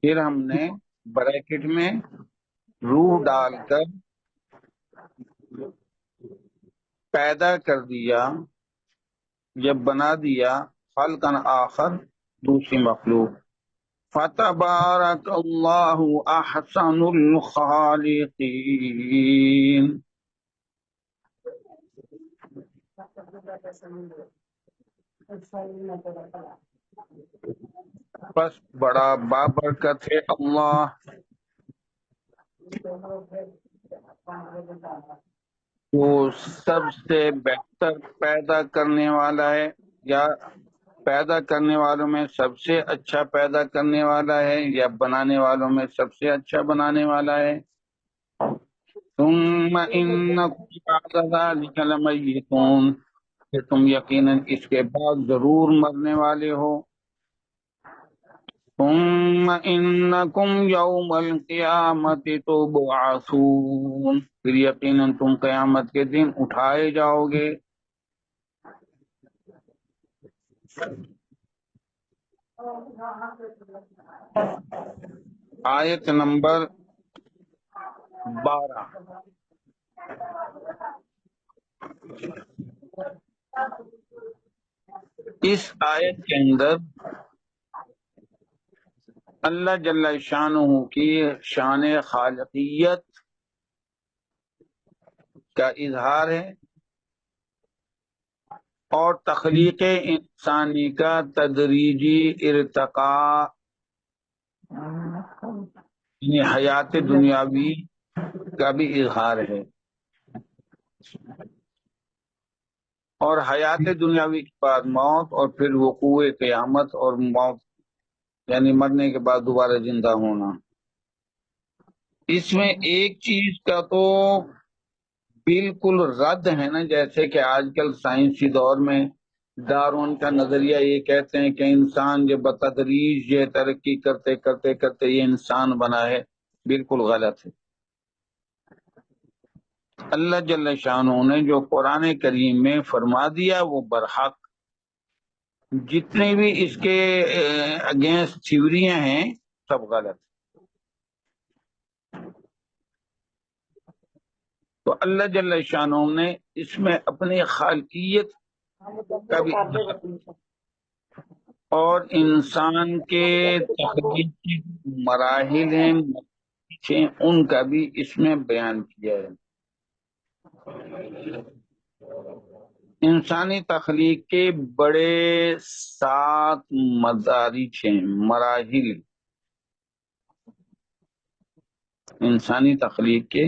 پھر ہم نے بریکٹ میں روح ڈال کر پیدا کر دیا یا بنا دیا خلقا آخر، دوسری مخلوق. فتبارک اللہ احسن الخالقین. بس بڑا بابرکت ہے اللہ، وہ سب سے بہتر پیدا کرنے والا ہے، یا پیدا کرنے والوں میں سب سے اچھا پیدا کرنے والا ہے، یا بنانے والوں میں سب سے اچھا بنانے والا ہے. ثم انکم بعد ذلک لمیتون، کہ تم یقیناً اس کے بعد ضرور مرنے والے ہو. ثم انکم یوم القیامت تبعثون، پھر یقیناً تم قیامت کے دن اٹھائے جاؤ گے. آیت نمبر 12. اس آیت کے اندر اللہ جل شانہ کی شان خالقیت کا اظہار ہے، اور تخلیق انسانی کا تدریجی ارتقاء، یعنی حیات دنیاوی کا بھی اظہار ہے. اور حیات دنیاوی کے بعد موت، اور پھر وقوع قیامت اور موت، یعنی مرنے کے بعد دوبارہ زندہ ہونا. اس میں ایک چیز کا تو بالکل رد ہے نا، جیسے کہ آج کل سائنسی دور میں ڈارون کا نظریہ یہ کہتے ہیں کہ انسان جو بتدریج یہ ترقی کرتے کرتے کرتے یہ انسان بنا ہے. بالکل غلط ہے. اللہ جل شانہ نے جو قرآن کریم میں فرما دیا وہ برحق. جتنے بھی اس کے اگینسٹ تھیوریاں ہیں سب غلط. تو اللہ جل شانہ نے اس میں اپنی خالقیت کا بھی اور انسان کے تخلیقی مراحل ہیں ان کا بھی اس میں بیان کیا ہے. انسانی تخلیق کے بڑے 7 مدارج ہیں، مراحل. انسانی تخلیق کے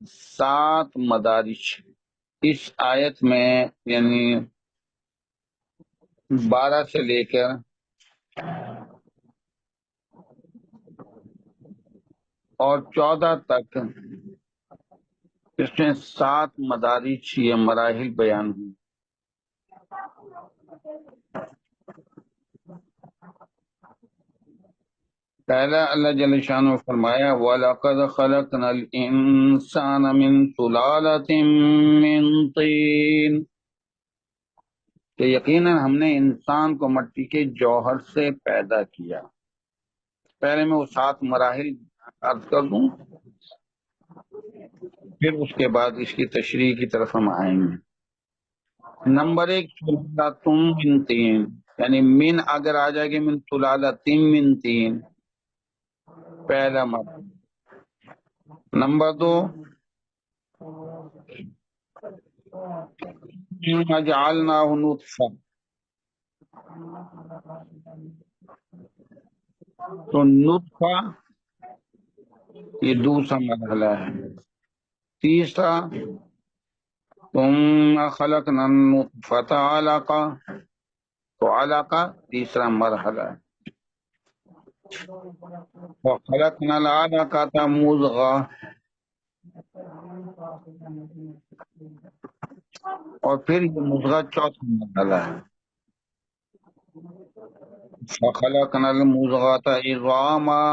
7 مدارج اس آیت میں، یعنی 12 سے لے کر اور 14 تک اس میں 7 مدارج یا مراحل بیان ہوئی. پہلا اللہ جل شانہ فرمایا وَلَقَدْ خَلَقْنَا الْإِنسَانَ مِنْ سُلَالَةٍ مِّن طِينٍ، کہ یقیناً ہم نے انسان کو مٹی کے جوہر سے پیدا کیا. پہلے میں وہ 7 مراحل عرض کر دوں، پھر اس کے بعد اس کی تشریح کی طرف ہم آئیں گے. نمبر 1 سلالۃ من طین، یعنی من اگر آ جائے گی من سلالۃ من طین، پہلا مرحلہ. نمبر 2 جعلناہ نطفہ، تو نطفہ یہ دوسرا مرحلہ ہے. تیسرا ثم خلقنا النطفة علقہ، تو علقہ تیسرا مرحلہ ہے. وخلقنا العلقة مضغہ، اور پھر یہ مضغہ چوتھا مرحلہ ہے. فخلقنا المضغة عظاما،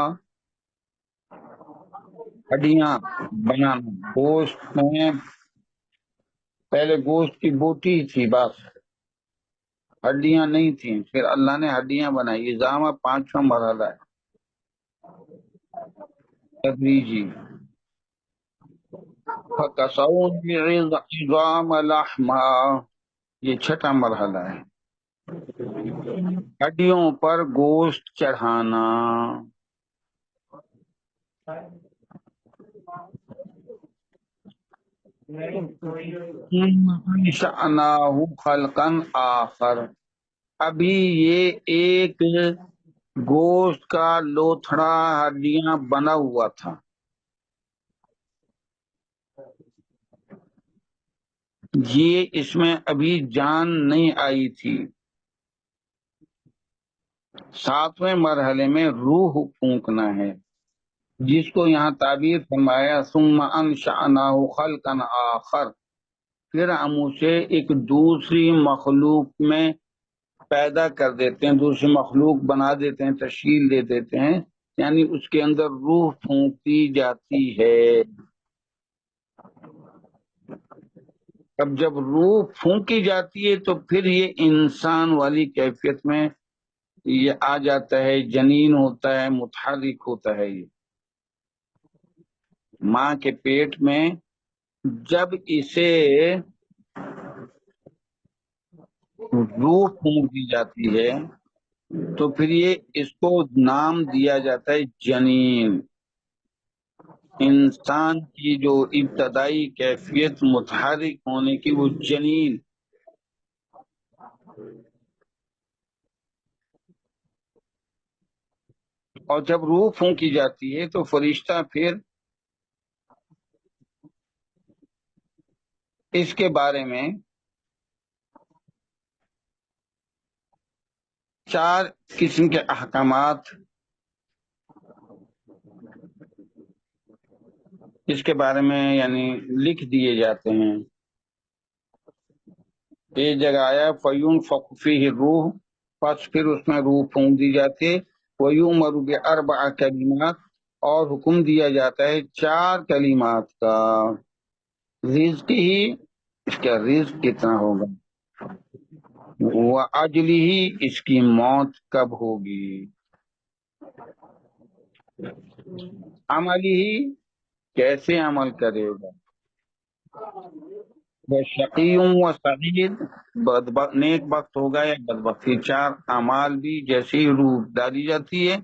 ہڈیاں بنانا. گوشت میں پہلے گوشت کی بوٹی تھی، بس ہڈیاں نہیں تھیں، پھر اللہ نے ہڈیاں بنائی. عظام 5واں مرحلہ ہے. تدریجی. فَكَسَوْنَ الْعِظَامَ لَحْمًا، یہ چھٹا مرحلہ ہے. ہڈیوں پر گوشت چڑھانا. ثُمَّ أَنشَأْنَاهُ خَلْقًا آخَرَ، ابھی یہ ایک گوشت کا لوتھڑا ہڈیاں بنا ہوا تھا. یہ اس میں ابھی جان نہیں آئی تھی. ساتویں مرحلے میں روح پھونکنا ہے، جس کو یہاں تعبیر فرمایا ثم انشأناه خلقا آخر، پھر ہم اسے ایک دوسری مخلوق میں پیدا کر دیتے ہیں، دوسری مخلوق بنا دیتے ہیں، تشکیل دے دیتے ہیں، یعنی اس کے اندر روح پھونکی جاتی ہے. اب جب روح پھونکی جاتی ہے تو پھر یہ انسان والی کیفیت میں یہ آ جاتا ہے، جنین ہوتا ہے، متحرک ہوتا ہے. یہ ماں کے پیٹ میں جب اسے روح پھونک دی جاتی ہے تو پھر یہ اس کو نام دیا جاتا ہے جنین. انسان کی جو ابتدائی کیفیت متحرک ہونے کی وہ جنین. اور جب روح پھونکی جاتی ہے تو فرشتہ پھر اس کے بارے میں 4 قسم کے احکامات اس کے بارے میں یعنی لکھ دیے جاتے ہیں. ایک جگہ آیا فَيُنفَخُ فِيهِ الروح، پس پھر اس میں روح پھونک دی جاتی ہے. وَيُؤْمَرُ بِأَرْبَعِ کلمات، اور حکم دیا جاتا ہے 4 کلمات کا. رزق ہی، اس کا رزق کتنا ہوگا، وَأَجْلِهِ، اس کی موت کب ہوگی، عملی ہی، کیسے عمل کرے گا، شقی و سعید، نیک بخت ہوگا یا بدبخت. یہ 4 اعمال بھی جیسے ہی روح ڈالی جاتی ہے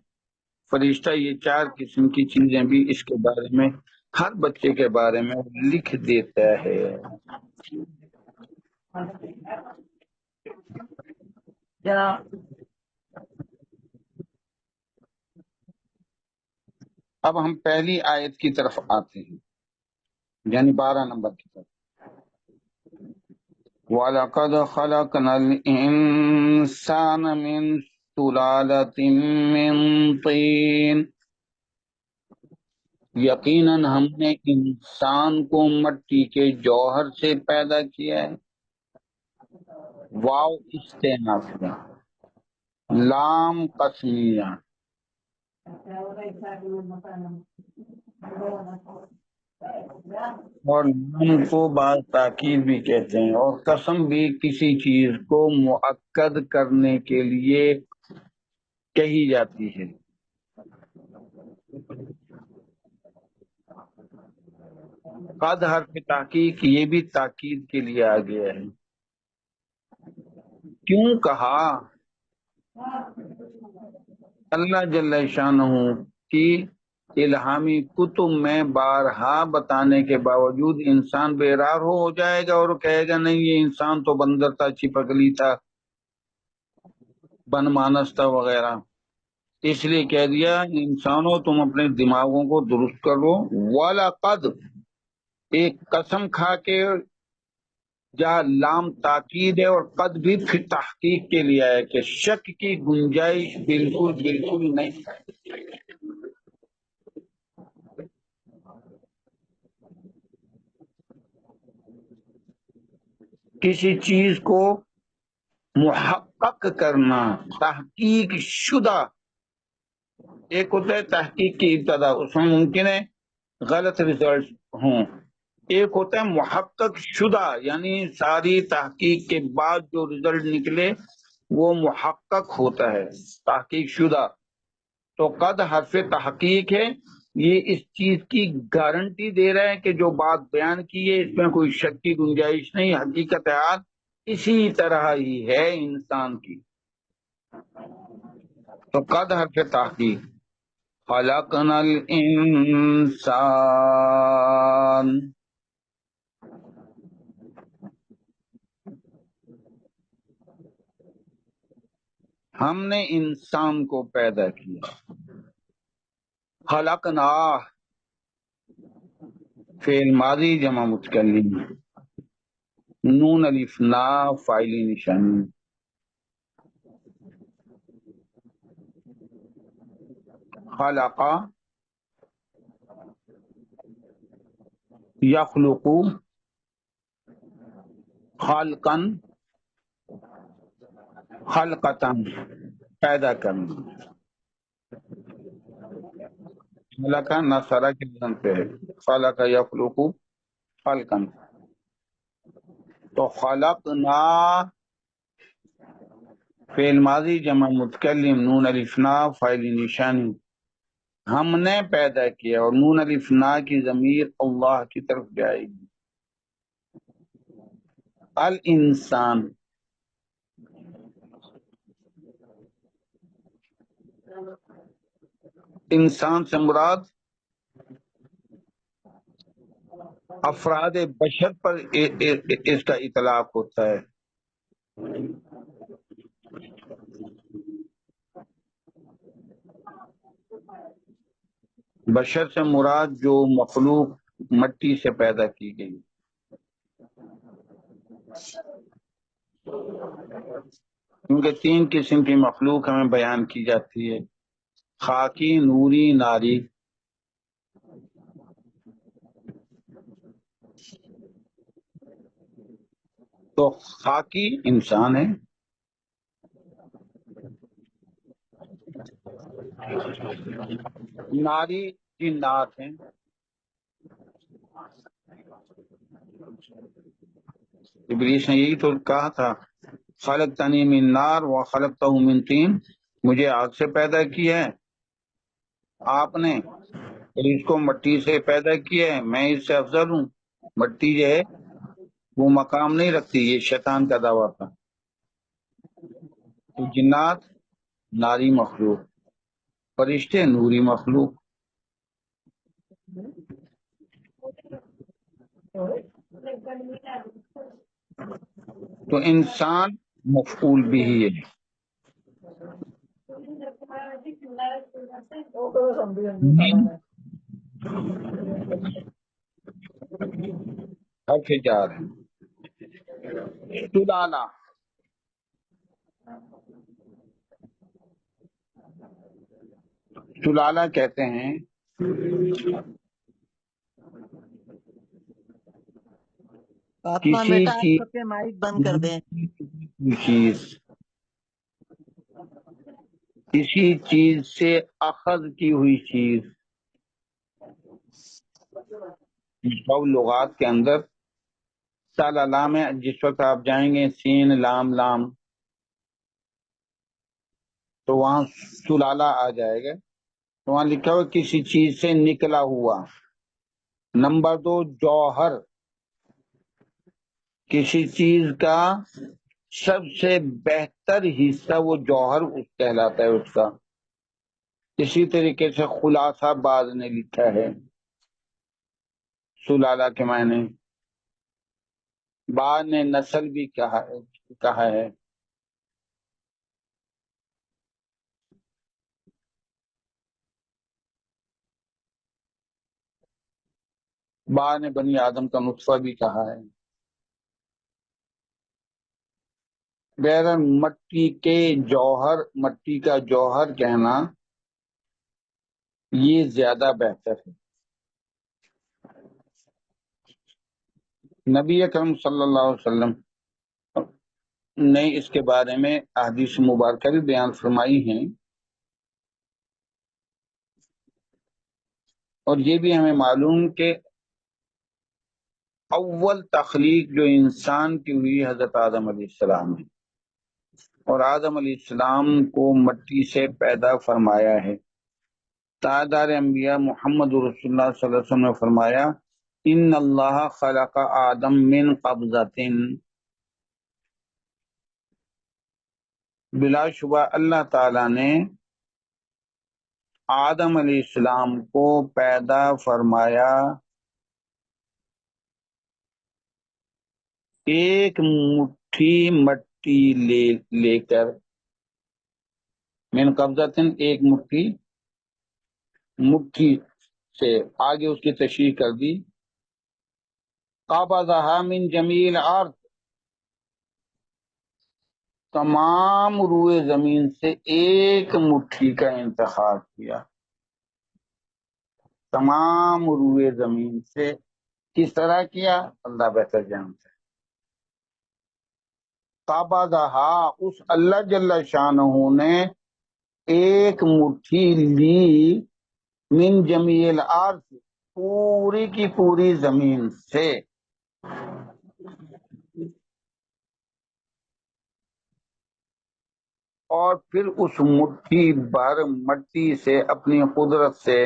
فرشتہ یہ 4 قسم کی چیزیں بھی اس کے بارے میں ہر بچے کے بارے میں لکھ دیتا ہے. اب ہم پہلی آیت کی طرف آتے ہیں، یعنی 12 نمبر کی طرف. وَلَقَدْ خَلَقْنَا الْإِنسَانَ مِنْ سُلَالَةٍ مِّن طِينٍ، یقیناً ہم نے انسان کو مٹی کے جوہر سے پیدا کیا ہے. واو استئنافیہ، لام قسمیہ، اور لام کو بعض تاکید بھی کہتے ہیں، اور قسم بھی کسی چیز کو مؤکد کرنے کے لیے کہی جاتی ہے. قد حرف تحقیق، یہ بھی تاکید کے لیے آ گیا ہے. کیوں کہا؟ اللہ جل شانہ کی الہامی کتب میں بارہا بتانے کے باوجود انسان بیرار ہو جائے گا اور کہے گا نہیں یہ انسان تو بندر تھا، چپکلی تھا، بن مانس تھا وغیرہ. اس لیے کہہ دیا انسانوں تم اپنے دماغوں کو درست کرو. وَلَقَدْ، ایک قسم کھا کے جہاں لام تاکید ہے اور قد بھی پھر تحقیق کے لیے ہے کہ شک کی گنجائش بالکل نہیں ہے. کسی چیز کو محقق کرنا، تحقیق شدہ. ایک ہوتا ہے تحقیق کی ابتدا، اس میں ممکن ہے غلط ریزلٹ ہوں. ایک ہوتا ہے محقق شدہ، یعنی ساری تحقیق کے بعد جو ریزلٹ نکلے وہ محقق ہوتا ہے، تحقیق شدہ. تو قد حرف تحقیق ہے، یہ اس چیز کی گارنٹی دے رہا ہے کہ جو بات بیان کی ہے اس میں کوئی شک کی گنجائش نہیں، حقیقت حال اسی طرح ہی ہے انسان کی۔ تو قد حرف تحقیق، خلقنا الانسان، ہم نے انسان کو پیدا کیا۔ خلقنا فعل ماضی جمع متکلم، نون الف نا فاعلی نشانی، خلق یخلق خلقا خلقتا پیدا کرنا، خلق نصرہ کے وزن پہ ہے، خلق یخلق خلقا، تو خلقنا فعل ماضی جمع متکلم، نون الف نا فاعل نشانی، ہم نے پیدا کیا، اور نون الف نا کی ضمیر اللہ کی طرف جائے گی۔ الانسان، انسان سے مراد افراد بشر پر اس کا اطلاق ہوتا ہے۔ بشر سے مراد جو مخلوق مٹی سے پیدا کی گئی، کیونکہ 3 قسم کی مخلوق ہمیں بیان کی جاتی ہے، خاکی، نوری، ناری۔ تو خاکی انسان ہے، ناری جنات ہیں، ابلیس نے یہی تو کہا تھا، خلقتنی من نار وخلقتہ من طین، مجھے آگ سے پیدا کیا ہے آپ نے، اور اس کو مٹی سے پیدا کیا ہے، میں اس سے افضل ہوں۔ مٹی جو ہے وہ مقام نہیں رکھتی، یہ شیطان کا دعویٰ تھا۔ تو جنات ناری مخلوق، فرشتے نوری مخلوق۔ تو انسان مفعول بھی ہے، حرف جار ہے۔ سلالہ، سلالہ کہتے ہیں فاطمہ کسی بیٹا آپ چیز سب کے مائک بند کر دیں۔ کسی چیز سے اخذ کی ہوئی چیز، سب لغات کے اندر سلالہ میں جس وقت آپ جائیں گے سین لام لام تو وہاں سلالہ آ جائے گا، تو وہاں لکھا ہوا کسی چیز سے نکلا ہوا۔ نمبر 2 جوہر، کسی چیز کا سب سے بہتر حصہ وہ جوہر کہلاتا ہے اس کا۔ اسی طریقے سے خلاصہ بعض نے لکھا ہے سلالہ کے معنی، بعض نے نسل بھی کہا ہے۔ بعض نے بنی آدم کا نطفہ بھی کہا ہے۔ بہرحال مٹی کے جوہر، مٹی کا جوہر کہنا یہ زیادہ بہتر ہے۔ نبی اکرم صلی اللہ علیہ وسلم نے اس کے بارے میں احادیث مبارکہ بھی بیان فرمائی ہیں، اور یہ بھی ہمیں معلوم کہ اول تخلیق جو انسان کی ہوئی حضرت آدم علیہ السلام ہے، اور آدم علیہ السلام کو مٹی سے پیدا فرمایا ہے۔ تاجدار انبیاء محمد رسول اللہ صلی اللہ علیہ وسلم نے فرمایا ان اللہ خلق آدم من قبضۃ، بلا شبہ اللہ تعالی نے آدم علیہ السلام کو پیدا فرمایا ایک مٹھی مٹی لے کر، من قبضۃ ایک مٹھی سے، آگے اس کی تشریح کر دی قبضها من جمیع الارض، تمام روئے زمین سے ایک مٹھی کا انتخاب کیا، تمام روئے زمین سے کس طرح کیا اللہ بہتر جانتا ہے۔ قبضها اس اللہ جل شانہ نے ایک مٹھی لی من جمیع الارض پوری کی پوری زمین سے، اور پھر اس مٹھی بھر مٹی سے اپنی قدرت سے،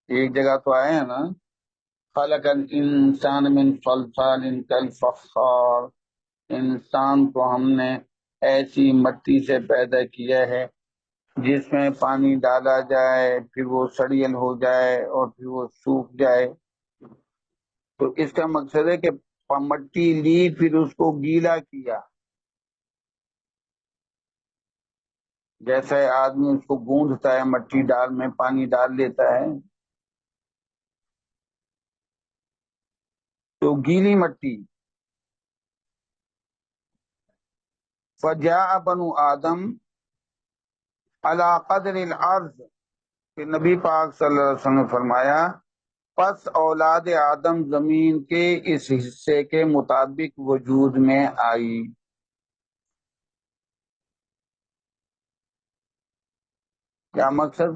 ایک جگہ تو آئے ہیں نا خلق الانسان من صلصال کالفخار، انسان کو ہم نے ایسی مٹی سے پیدا کیا ہے جس میں پانی ڈالا جائے پھر وہ سڑیل ہو جائے اور پھر وہ سوکھ جائے۔ تو اس کا مقصد ہے کہ مٹی لی پھر اس کو گیلا کیا، جیسے آدمی اس کو گوندھتا ہے مٹی ڈال میں پانی ڈال لیتا ہے تو گیلی مٹی۔ فجاء بنو آدم علی قدر الارض، کہ نبی پاک صلی اللہ علیہ وسلم نے فرمایا پس اولاد آدم زمین کے اس حصے کے مطابق وجود میں آئی۔ کیا مقصد؟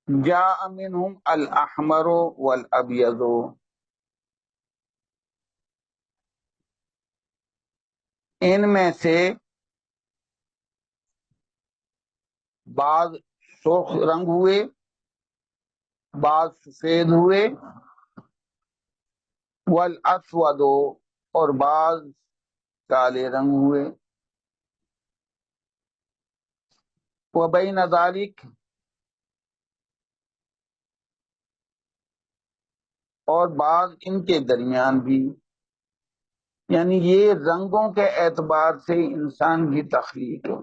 جاء منہم الاحمر والابیض، ان میں سے بعض سرخ رنگ ہوئے، بعض سفید ہوئے، والاسود اور بعض کالے رنگ ہوئے، وبین ذالک اور بعض ان کے درمیان بھی، یعنی یہ رنگوں کے اعتبار سے انسان کی تخلیق ہے۔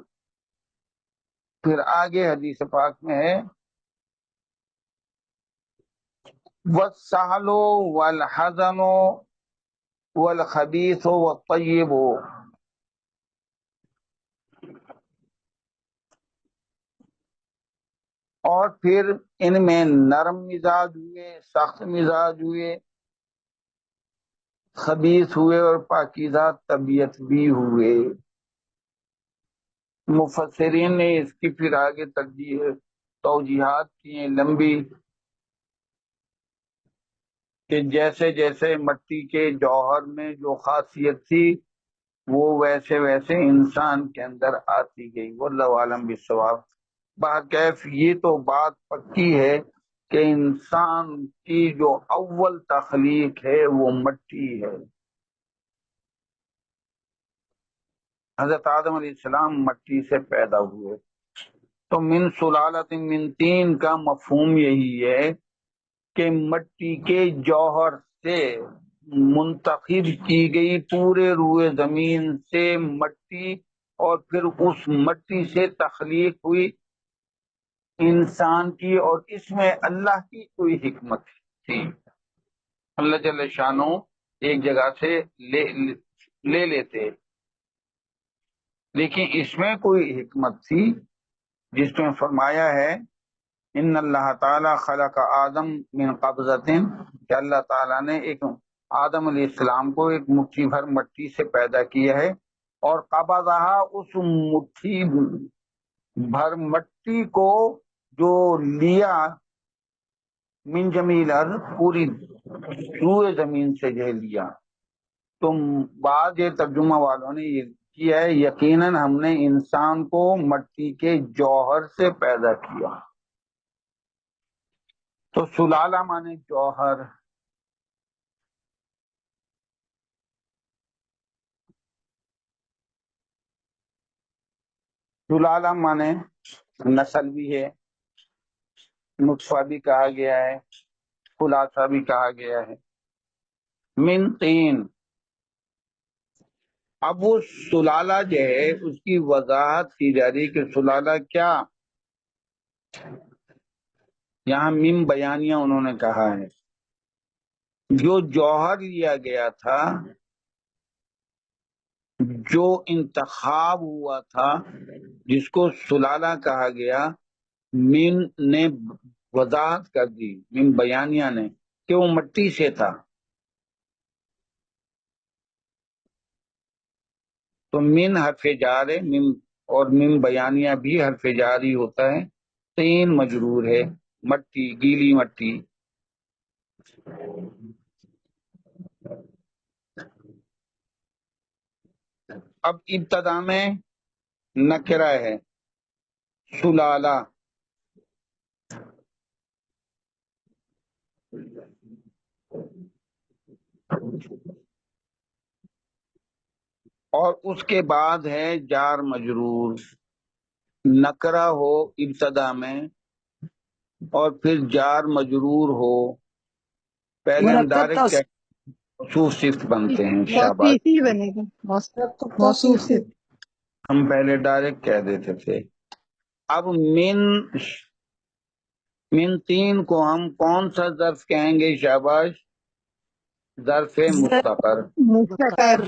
پھر آگے حدیث پاک میں ہے والسہل والحزن والخبیث والطیب، اور پھر ان میں نرم مزاج ہوئے، سخت مزاج ہوئے، خبیث ہوئے اور پاکیزہ طبیعت بھی ہوئے۔ مفسرین نے اس کی پھر آگے توجیحات کی ہیں لمبی، کہ جیسے جیسے مٹی کے جوہر میں جو خاصیت تھی وہ ویسے ویسے انسان کے اندر آتی گئی، واللہ عالم بالصواب۔ بہرکیف یہ تو بات پکی ہے کہ انسان کی جو اول تخلیق ہے وہ مٹی ہے۔ حضرت آدم علیہ السلام مٹی سے پیدا ہوئے، تو من سلالت من تین کا مفہوم یہی ہے کہ مٹی کے جوہر سے منتخب کی گئی پورے روئے زمین سے مٹی، اور پھر اس مٹی سے تخلیق ہوئی انسان کی، اور اس میں اللہ کی کوئی حکمت تھی۔ اللہ جل شانہ ایک جگہ سے لے لیتے، لیکن اس میں کوئی حکمت تھی جس میں فرمایا ہے ان اللہ تعالی خلق آدم من قبضۃ، کہ اللہ تعالیٰ نے ایک آدم علیہ السلام کو ایک مٹھی بھر مٹی سے پیدا کیا ہے، اور قبضہا اس مٹھی بھر مٹی کو جو لیا من جمیع الارض پوری روئے زمین سے جو لیا۔ تو بعض ترجمہ والوں نے یہ کیا ہے یقیناً ہم نے انسان کو مٹی کے جوہر سے پیدا کیا. تو سلالہ مانے جوہر، سلالہ مانے نسل بھی ہے، نطفہ بھی کہا گیا ہے، خلاصہ بھی کہا گیا ہے. من طین. اب وہ سلالہ جو ہے اس کی وضاحت کی جا رہی کہ سلالہ کیا. یہاں من بیانیہ انہوں نے کہا ہے. جو جوہر لیا گیا تھا، جو انتخاب ہوا تھا، جس کو سلالہ کہا گیا، من نے وضاحت کر دی، من بیانیہ نے، کہ وہ مٹی سے تھا. تو من حرف جار ہے، من اور من بیانیہ بھی حرف جاری ہوتا ہے. تین مجرور ہے، مٹی، گیلی مٹی. اب ابتدا میں نکرہ ہے سلالہ، اور اس کے بعد ہے جار مجرور. نکرہ ہو ابتدا میں اور پھر جار مجرور ہو، پہلے ہم مرکب ڈائریکٹ موصوف صفت بنتے ہیں. شاباش، توصیفی ہی بنے گا، موصوف سے. ہم پہلے ڈائریکٹ کہہ دیتے تھے. اب من تین کو ہم کون سا ظرف کہیں گے؟ شاباش، ظرف مستقر. مستقر.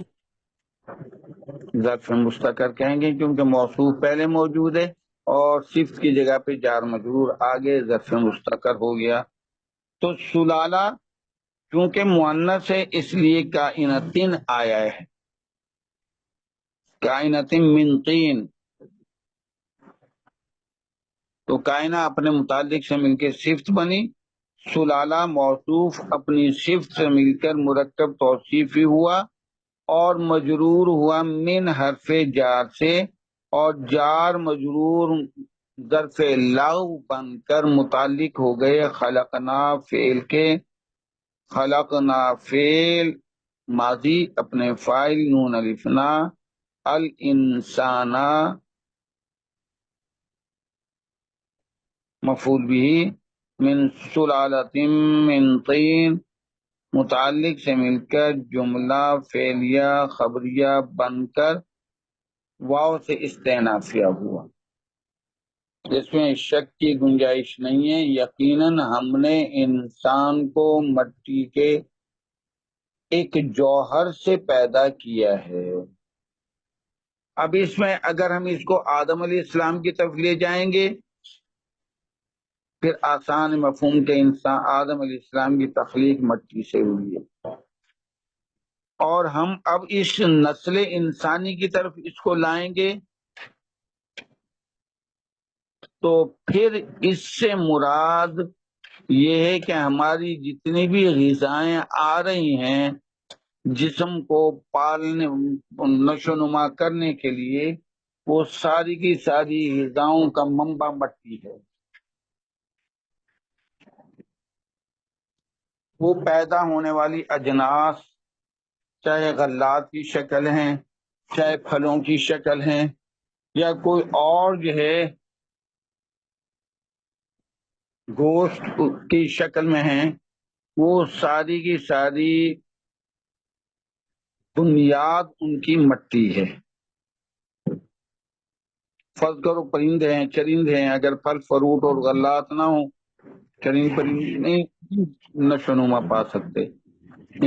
ظرف مستقر کہیں گے کیونکہ موصوف پہلے موجود ہے اور صفت کی جگہ پہ جار مجرور آگے ظرف مستقر ہو گیا. تو سلالہ چونکہ مؤنث ہے اس لیے کائنتن آیا ہے، کائنتن من طین. تو کائنہ اپنے متعلق سے مل کے صفت بنی، سلالہ موصوف اپنی صفت سے مل کر مرکب توصیفی ہوا اور مجرور ہوا من حرف جار سے، اور جار مجرور ظرف لغو بن کر متعلق ہو گئے خلقنا فعل کے. خلقنا فعل ماضی اپنے فاعل نون الفنا، الانسانہ مفعول بھی، من سلالۃ من طین متعلق سے مل کر جملہ فعلیہ خبریہ بن کر واو سے استئنافیہ ہوا. اس میں شک کی گنجائش نہیں ہے، یقیناً ہم نے انسان کو مٹی کے ایک جوہر سے پیدا کیا ہے. اب اس میں اگر ہم اس کو آدم علیہ السلام کی طرف لے جائیں گے، پھر آسان مفہوم کے انسان آدم علیہ السلام کی تخلیق مٹی سے ہوئی ہے، اور ہم اب اس نسل انسانی کی طرف اس کو لائیں گے تو پھر اس سے مراد یہ ہے کہ ہماری جتنی بھی غذائیں آ رہی ہیں جسم کو پالنے نشو نما کرنے کے لیے، وہ ساری کی ساری غذاؤں کا منبع مٹی ہے. وہ پیدا ہونے والی اجناس چاہے غلات کی شکل ہیں، چاہے پھلوں کی شکل ہیں، یا کوئی اور جو ہے گوشت کی شکل میں ہیں، وہ ساری کی ساری بنیاد ان کی مٹی ہے. فرض کرو پرندے ہیں، چرندے ہیں، اگر پھل فروٹ اور غلات نہ ہوں، چرند پرند نہیں نشو نما پا سکتے.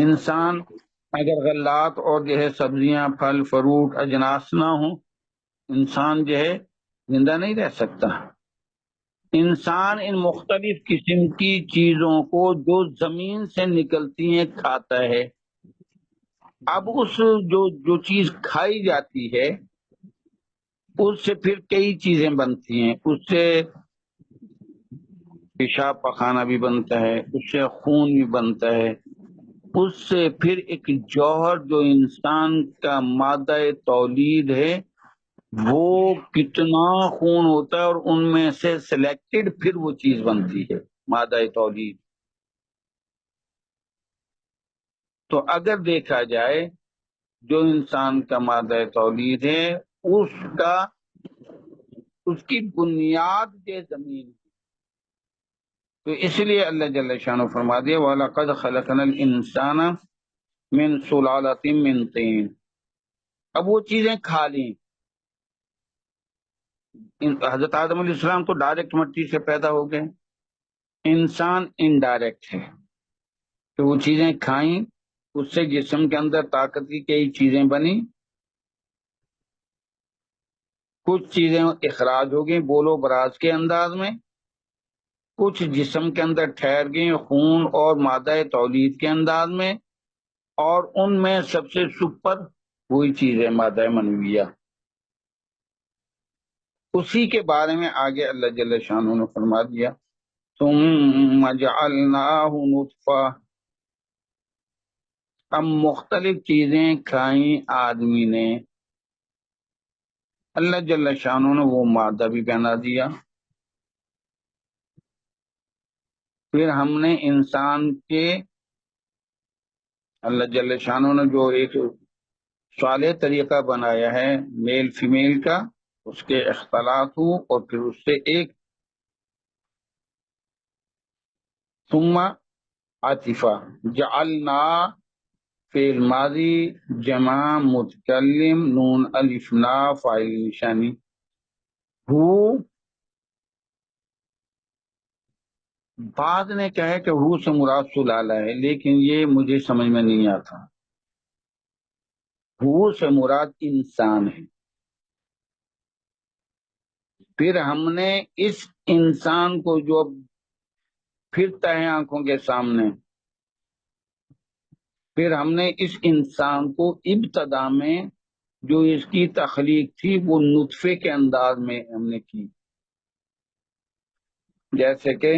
انسان اگر غلات اور جو ہے سبزیاں پھل فروٹ اجناس نہ ہوں، انسان جو ہے زندہ نہیں رہ سکتا. انسان ان مختلف قسم کی چیزوں کو جو زمین سے نکلتی ہیں کھاتا ہے. اب اس جو چیز کھائی جاتی ہے اس سے پھر کئی چیزیں بنتی ہیں. اس سے پیشاب پخانہ بھی بنتا ہے، اس سے خون بھی بنتا ہے، اس سے پھر ایک جوہر جو انسان کا مادہ تولید ہے وہ کتنا خون ہوتا ہے اور ان میں سے سلیکٹڈ پھر وہ چیز بنتی ہے مادہ تولید. تو اگر دیکھا جائے جو انسان کا مادہ تولید ہے اس کی بنیاد کے زمین. تو اس لیے اللہ جل شانہ فرما دیا وَلَقَدْ خَلَقْنَا الْإِنسَانَ مِنْ سُلَالَةٍ مِنْ طِينٍ. اب وہ چیزیں کھا لیں. حضرت آدم علیہ السلام تو ڈائریکٹ مٹی سے پیدا ہو گئے، انسان انڈائریکٹ ہے. تو وہ چیزیں کھائیں، اس سے جسم کے اندر طاقت کی کئی چیزیں بنی، کچھ چیزیں اخراج ہو گئیں بولو براز کے انداز میں، کچھ جسم کے اندر ٹھہر گئیں خون اور مادہ تولید کے انداز میں، اور ان میں سب سے سپر وہی چیز ہے مادہ منویہ. اسی کے بارے میں آگے اللہ جل شانہ نے فرما دیا ثم جعلناہ نطفہ. اب مختلف چیزیں کھائیں آدمی نے، اللہ جل شانہ نے وہ مادہ بھی بنا دیا. پھر ہم نے انسان کے اللہ جل شانہ نے جو ایک صالح طریقہ بنایا ہے میل فیمیل کا، اس کے اختلاط ہو اور پھر اس سے ایک ثم عاطفہ جعلنا فعل ماضی جمع متکلم نون الف نا فاعل نشانی. ہو بعد نے کہا ہے کہ ہو سے مراد سلالہ ہے، لیکن یہ مجھے سمجھ میں نہیں آتا. ہو سے مراد انسان ہے. پھر ہم نے اس انسان کو جو پھرتا ہے آنکھوں کے سامنے، پھر ہم نے اس انسان کو ابتدا میں جو اس کی تخلیق تھی وہ نطفے کے انداز میں ہم نے کی. جیسے کہ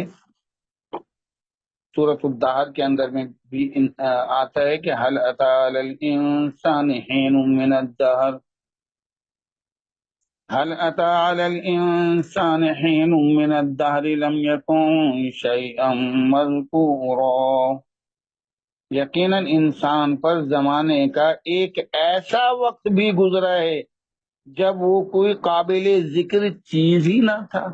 سورۃ الدہر کے اندر میں بھی آتا ہے کہ هل اتى على الانسان حين من الدهر هل اتى على الانسان حين من الدهر لم يكن شيئا مذكورا. یقیناً انسان پر زمانے کا ایک ایسا وقت بھی گزرا ہے جب وہ کوئی قابل ذکر چیز ہی نہ تھا.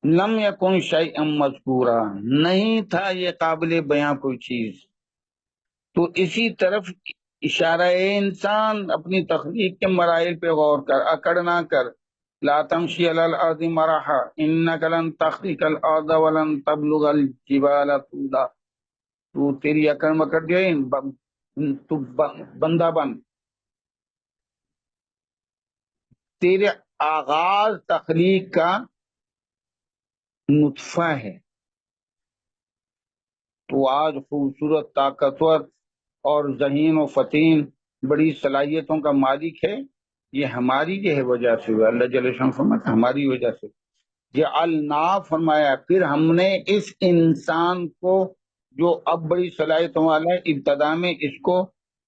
لم یکن شیئا مذکورا، نہیں تھا یہ قابل بیاں کوئی چیز. تو اسی طرف اشارہ انسان اپنی تخلیق کے مراحل پہ غور کر، اکڑ نہ کر. لا تمشی علی الارض مرحا انک لن تخرق الارض ولن تبلغ الجبال طولا. تو تیری اکڑ مکڑ گئی، تو بندہ بن. تیرے آغاز تخلیق کا نطفہ ہے. تو آج خوبصورت طاقتور اور ذہین و فتین بڑی صلاحیتوں کا مالک ہے، یہ ہماری جو وجہ سے ہوا. اللہ جل شانہ فرماتا ہماری وجہ سے. جعلنا فرمایا پھر ہم نے اس انسان کو جو اب بڑی صلاحیتوں والا ہے، ابتدا میں اس کو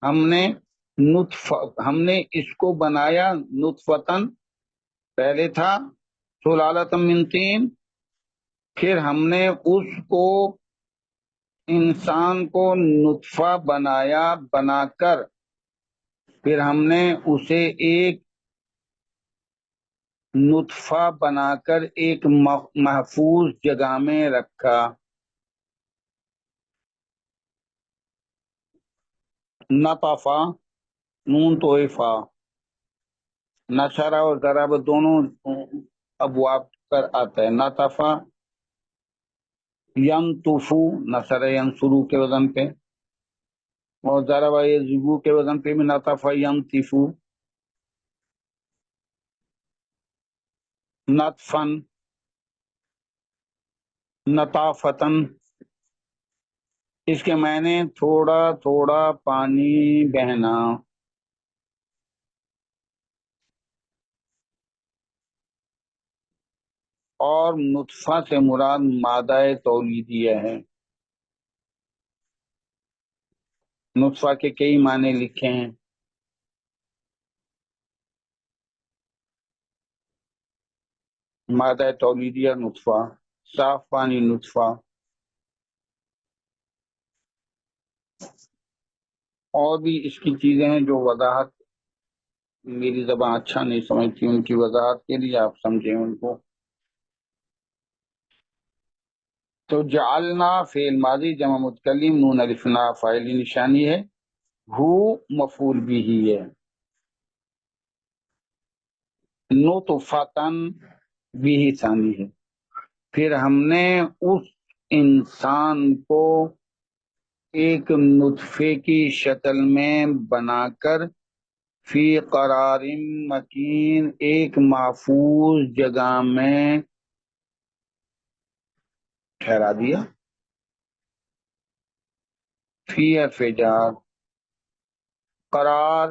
ہم نے اس کو بنایا نطفتن، پہلے تھا سلالۃ من طین. پھر ہم نے اس کو انسان کو نطفہ بنایا، بنا کر پھر ہم نے اسے ایک نطفہ بنا کر ایک محفوظ جگہ میں رکھا. نطفہ نون تو فا، نشرہ اور ضرب دونوں ابواب پر آتا ہے. نطفہ ینطفو نصر ینصرو کے وزن پہ، اور ضرب یضربو کے وزن پہ بھی نطفہ ینطفو. نطفن نطافتن، اس کے معنی تھوڑا تھوڑا پانی بہنا. اور نطفہ سے مراد مادہ تولیدیہ ہے۔ نطفہ کے کئی معنی لکھے ہیں۔ مادہ تولیدیہ نطفہ، صاف پانی نطفہ، اور بھی اس کی چیزیں ہیں جو وضاحت میری زبان اچھا نہیں سمجھتی، ان کی وضاحت کے لیے آپ سمجھیں ان کو۔ تو جعلنا فعل ماضی جمع متکلم، نون الف نا فاعل نشانی ہے، ہو مفعول بھی ہی ہے، نطفتن بھی ہی ثانی ہے۔ پھر ہم نے اس انسان کو ایک نطفے کی شکل میں بنا کر فی قرار مکین، ایک محفوظ جگہ میں ٹھہرا دیا۔ فی فجار، قرار،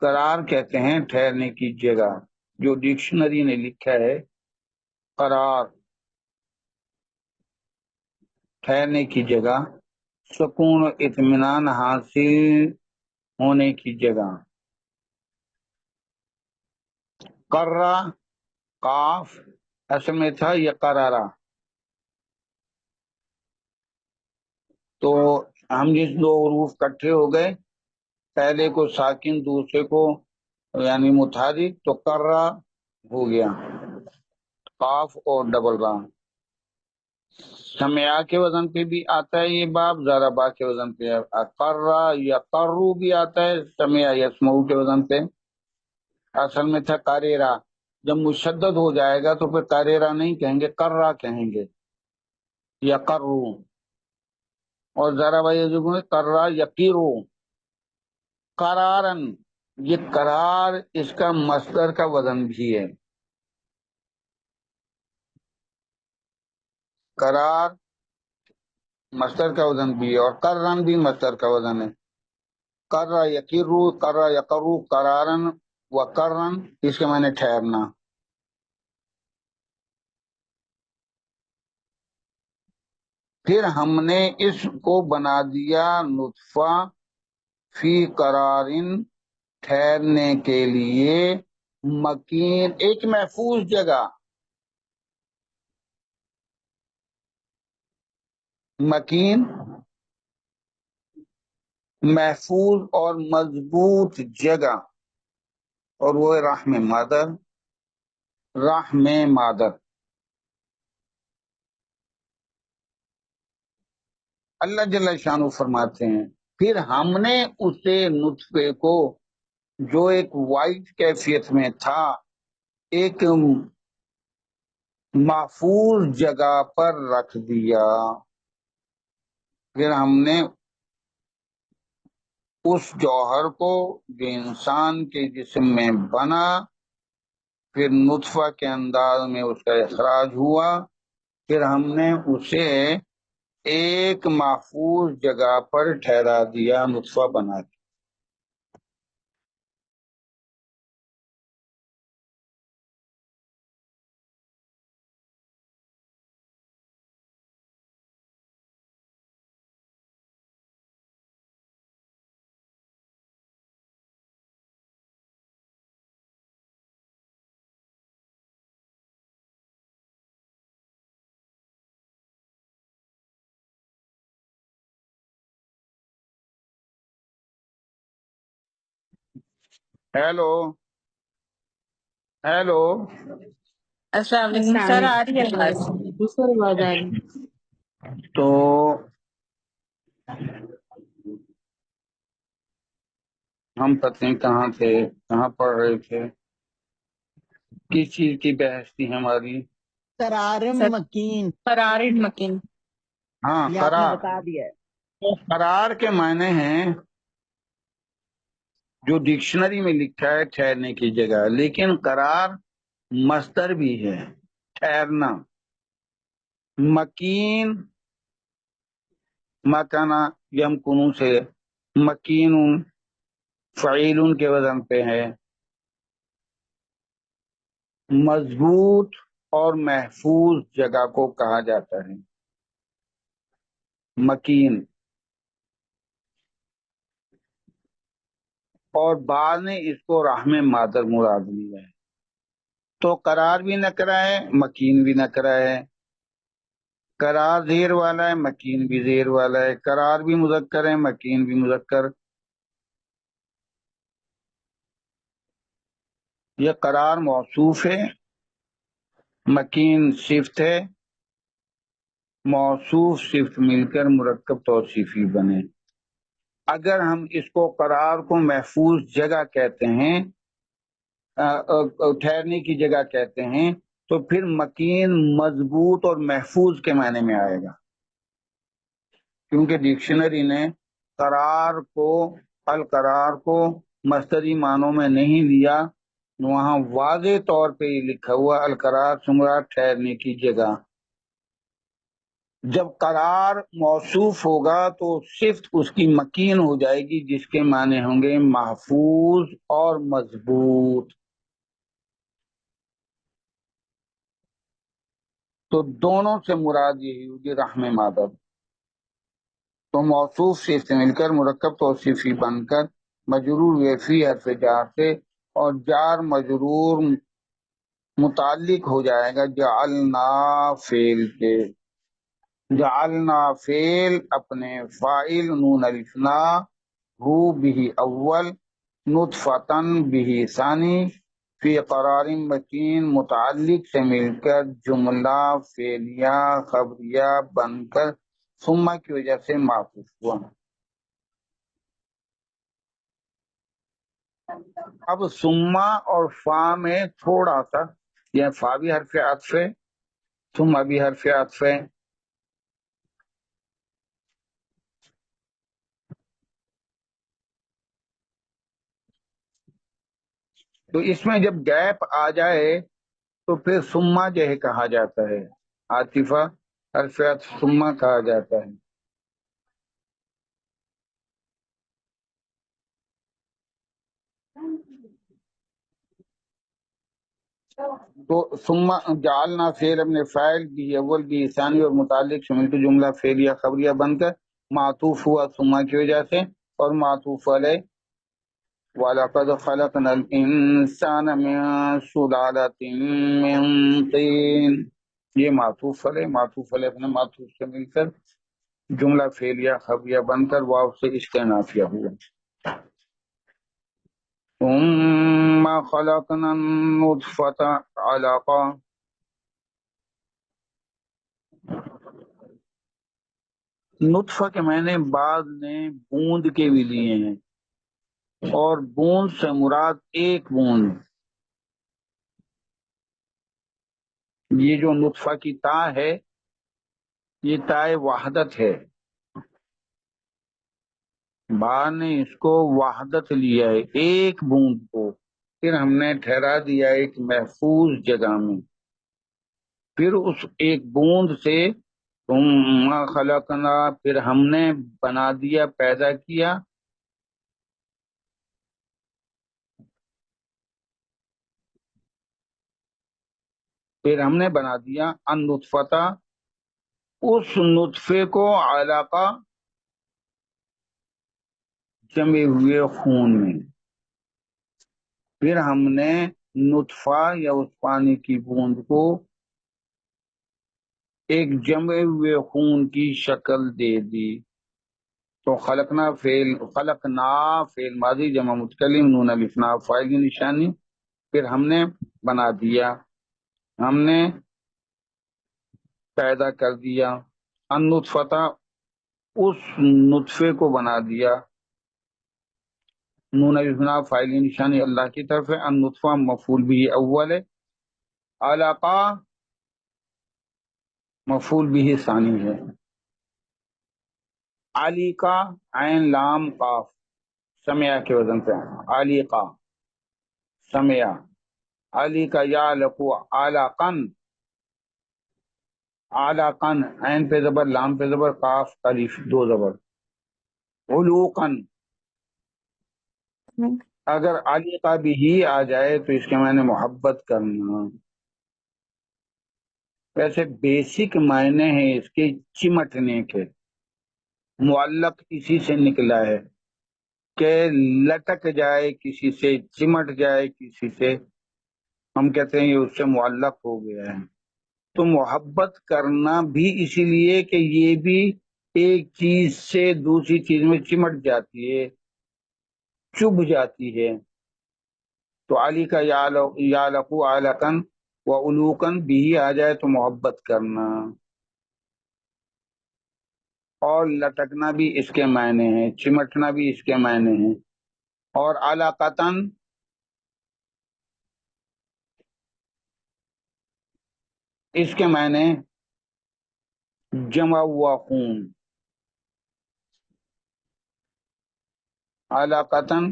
قرار کہتے ہیں ٹھہرنے کی جگہ، جو ڈکشنری نے لکھا ہے قرار ٹھہرنے کی جگہ، سکون و اطمینان حاصل ہونے کی جگہ۔ قرہ، قاف اصل میں تھا یہ قرارہ، تو ہم جس دو حروف کٹھے ہو گئے، پہلے کو ساکن دوسرے کو یعنی متحرک، تو قرہ ہو گیا، قاف اور ڈبل را۔ سمعہ کے وزن پہ بھی آتا ہے یہ باب، ضربا کے وزن پہ قرہ یا قرو بھی آتا ہے، سمعہ یسمعو کے وزن پہ۔ اصل میں تھا قریرہ، جب مشدد ہو جائے گا تو پھر قریرہ نہیں کہیں گے، قرہ کہیں گے یا قرو، اور ضربا یضربو قرہ یقیرو۔ قرارن، یہ قرار اس کا مصدر کا وزن بھی ہے، قرار مصدر کا وزن بھی ہے، اور قرن بھی مصدر کا وزن ہے۔ قرہ یقرو، قرہ یقرو، قرارن و قرن، اس کے معنی ٹھہرنا۔ پھر ہم نے اس کو بنا دیا نطفہ فی قرارن، ٹھہرنے کے لیے، مکین، ایک محفوظ جگہ، مکین محفوظ اور مضبوط جگہ، اور وہ رحم مادر، رحم مادر۔ اللہ جل شانہ فرماتے ہیں پھر ہم نے اسے نطفے کو جو ایک وائٹ کیفیت میں تھا، ایک محفوظ جگہ پر رکھ دیا۔ پھر ہم نے اس جوہر کو جو انسان کے جسم میں بنا، پھر نطفہ کے انداز میں اس کا اخراج ہوا، پھر ہم نے اسے ایک محفوظ جگہ پر ٹھہرا دیا نطفہ بنا کے۔ ہیلو ہیلو، السلام علیکم السلام سر، آ رہی ہے علیکم۔ آواز؟ دوسرا آواز آ رہی تو ہم پتہ نہیں کہاں تھے، کہاں پڑھ رہے تھے، کس چیز کی بحث تھی ہماری؟ قرارم سر مکین، قرار مکین۔ ہاں، یہ آپ نے قرار۔ بتا دیا ہے۔ تو قرار کے معنی ہیں جو ڈکشنری میں لکھا ہے ٹھہرنے کی جگہ، لیکن قرار مصدر بھی ہے، ٹھہرنا۔ مکین، مکانا یمکنو سے، مکین فعیل کے وزن پہ ہے، مضبوط اور محفوظ جگہ کو کہا جاتا ہے مکین، اور بعض نے اس کو رحم مادر مراد لیا ہے۔ تو قرار بھی نکرہ ہے، مکین بھی نکرہ ہے، قرار زیر والا ہے، مکین بھی زیر والا ہے، قرار بھی مذکر ہے، مکین بھی مذکر۔ یہ قرار موصوف ہے، مکین صفت ہے، موصوف صفت مل کر مرکب توصیفی بنے۔ اگر ہم اس کو قرار کو محفوظ جگہ کہتے ہیں، ٹھہرنے کی جگہ کہتے ہیں، تو پھر مکین مضبوط اور محفوظ کے معنی میں آئے گا، کیونکہ ڈکشنری نے القرار کو مصدری معنوں میں نہیں لیا، وہاں واضح طور پہ یہ لکھا ہوا القرار سے مراد ٹھہرنے کی جگہ۔ جب قرار موصوف ہوگا تو صفت اس کی مکین ہو جائے گی، جس کے معنی ہوں گے محفوظ اور مضبوط۔ تو دونوں سے مراد یہی ہوگی رحم مادر۔ تو موصوف سے مل کر مرکب توصیفی بن کر مجرور ویفی حرف جار سے، اور جار مجرور متعلق ہو جائے گا جعلنا فعل کے۔ جعلنا فعل اپنے فاعل نون الفنا ہو بھی اول، نطفتن بھی ثانی، فی قرار مکین متعلق سے مل کر جملہ فعلیہ خبریہ بن کر ثم کی وجہ سے معطوف ہوا۔ اب ثم اور فا میں تھوڑا سا، یہ فا بھی حرف عطف ہے، ثم بھی حرف عطف ہے، تو اس میں جب گیپ آ جائے تو پھر ثم جو ہے کہا جاتا ہے، عاطفہ حرف عطف ثم کہا جاتا ہے۔ تو ثم جعلنا فعل اپنے فاعل بھی اول بھی ثانی اور متعلق سے مل کے جملہ فعلیہ خبریہ بن کر معطوف ہوا ثم کی وجہ سے، اور معطوف علیہ وَلَقَدْ خَلَقْنَا الْإِنسَانَ مِنْ سُلَالَةٍ مِنْ طِينٍ، یہ معطوف علیہ اپنے معطوف سے مل کر جملہ فعلیہ خبریہ بن کر واو سے استئنافیہ ہوا۔ ثم خلقنا النطفة علقہ، نطفہ کے معنی بعض نے بوند کے بھی لیے ہیں، اور بوند سے مراد ایک بوند، یہ جو نطفہ کی تا ہے یہ تائے وحدت ہے، بعض نے اس کو وحدت لیا ہے ایک بوند کو، پھر ہم نے ٹھہرا دیا ایک محفوظ جگہ میں، پھر اس ایک بوند سے ثم خلقنا، پھر ہم نے بنا دیا پیدا کیا ان نطفتا، اس نطفے کو علاقہ جمے ہوئے خون میں، پھر ہم نے نطفہ یا اس پانی کی بوند کو ایک جمے ہوئے خون کی شکل دے دی۔ تو خلقنا فعل ماضی جمع متکلم نون الف نا فاعل کی نشانی، پھر ہم نے بنا دیا، ہم نے پیدا کر دیا، ان نطفتا اس نطفے کو بنا دیا، نون الف نا فاعل کی نشانی اللہ کی طرف ہے، ان نطفہ مفعول بھی اول ہے، علاقہ مفعول بھی ثانی ہے، علیقہ عین لام قاف سمیا کے وزن پہ، علیقہ سمیا، علی کا یا لقو علاقن، علاقن عین پہ زبر لام پہ زبر قاف الف دو زبر، علوقن اگر علی کا بھی ہی آ جائے تو اس کے معنی محبت کرنا. ویسے بیسک معنی ہیں اس کے چمٹنے کے، معلق اسی سے نکلا ہے کہ لٹک جائے کسی سے، چمٹ جائے کسی سے، ہم کہتے ہیں یہ اس سے معلق ہو گیا ہے. تو محبت کرنا بھی اسی لیے کہ یہ بھی ایک چیز سے دوسری چیز میں چمٹ جاتی ہے، چبھ جاتی ہے. تو علی کا یا لقو علقن و علوقن بھی آ جائے تو محبت کرنا، اور لٹکنا بھی اس کے معنی ہیں، چمٹنا بھی اس کے معنی ہیں. اور علاقتن اس کے معنی جمع ہوا خون، علاقتن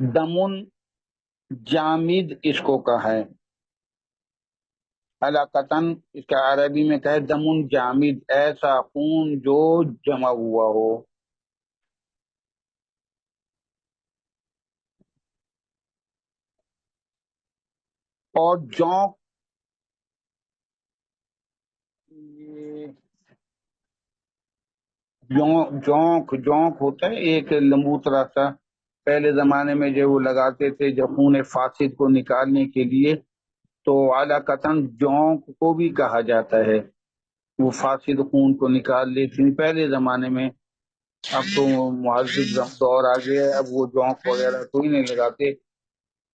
دمن جامد اس کو کہا ہے، علاقتن اس کا عربی میں کہے دمن جامد، ایسا خون جو جمع ہوا ہو. اور جونک، جونک ہوتا ہے ایک لمبوترا سا، پہلے زمانے میں جو وہ لگاتے تھے جب خون فاسد کو نکالنے کے لیے، تو علاقتاً جونک کو بھی کہا جاتا ہے. وہ فاسد خون کو نکال لیتی پہلے زمانے میں. اب تو مہذب دور آ گیا ہے، اب وہ جونک وغیرہ کوئی نہیں لگاتے.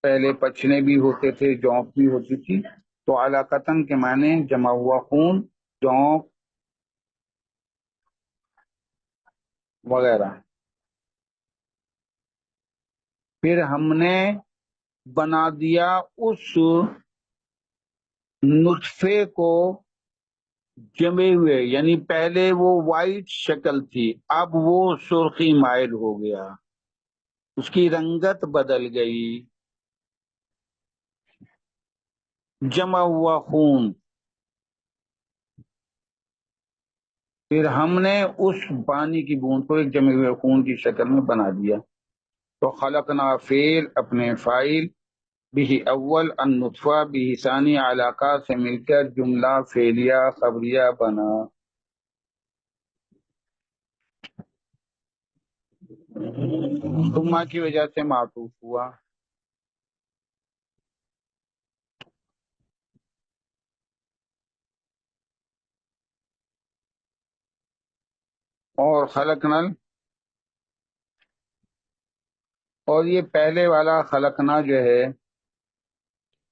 پہلے پچھنے بھی ہوتے تھے، جونک بھی ہوتی تھی. تو علاقتاً کے معنی جمع ہوا خون، جونک وغیرہ. پھر ہم نے بنا دیا اس نطفے کو جمے ہوئے، یعنی پہلے وہ وائٹ شکل تھی، اب وہ سرخی مائل ہو گیا، اس کی رنگت بدل گئی. جمع ہوا خون، پھر ہم نے اس پانی کی بوند کو ایک جمے ہوئے خون کی شکل میں بنا دیا. تو خلقنا فعل اپنے فاعل، بھی اول النطفہ بھی ثانی علاقہ سے مل کر جملہ فعلیہ خبریہ بنا. ثم کی وجہ سے معطوف ہوا. اور خلقنا، اور یہ پہلے والا خلقنا جو ہے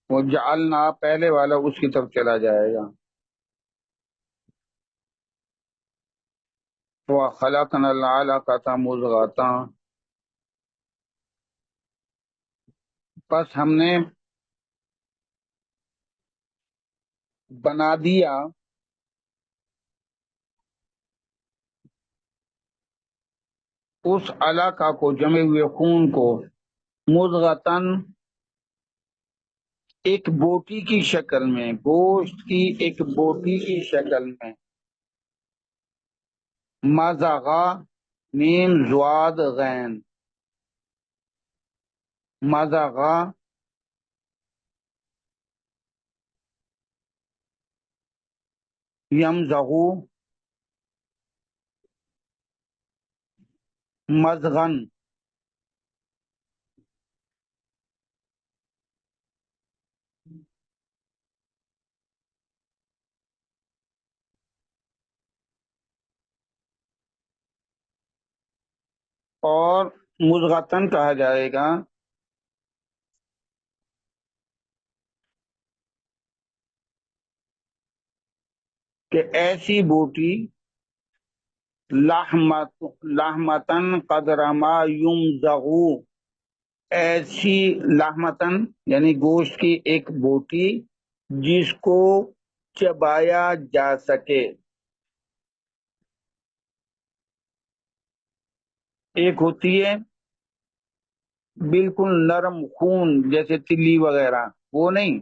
وہ جعلنا پہلے والا اس کی طرف چلا جائے گا. وہ خلقنا العلقۃ مضغۃ، پس ہم نے بنا دیا اس علاقہ کو، جمے ہوئے خون کو، مضغتاً ایک بوٹی کی شکل میں، گوشت کی ایک بوٹی کی شکل میں. مضغہ میم زواد غین، مضغہ یمزغو مضغن. اور مضغتاً کہا جائے گا کہ ایسی بوٹی لحمتن قدر ما یمزغو، ایسی لحمتن یعنی گوشت کی ایک بوٹی جس کو چبایا جا سکے. ایک ہوتی ہے بالکل نرم خون جیسے تلی وغیرہ، وہ نہیں.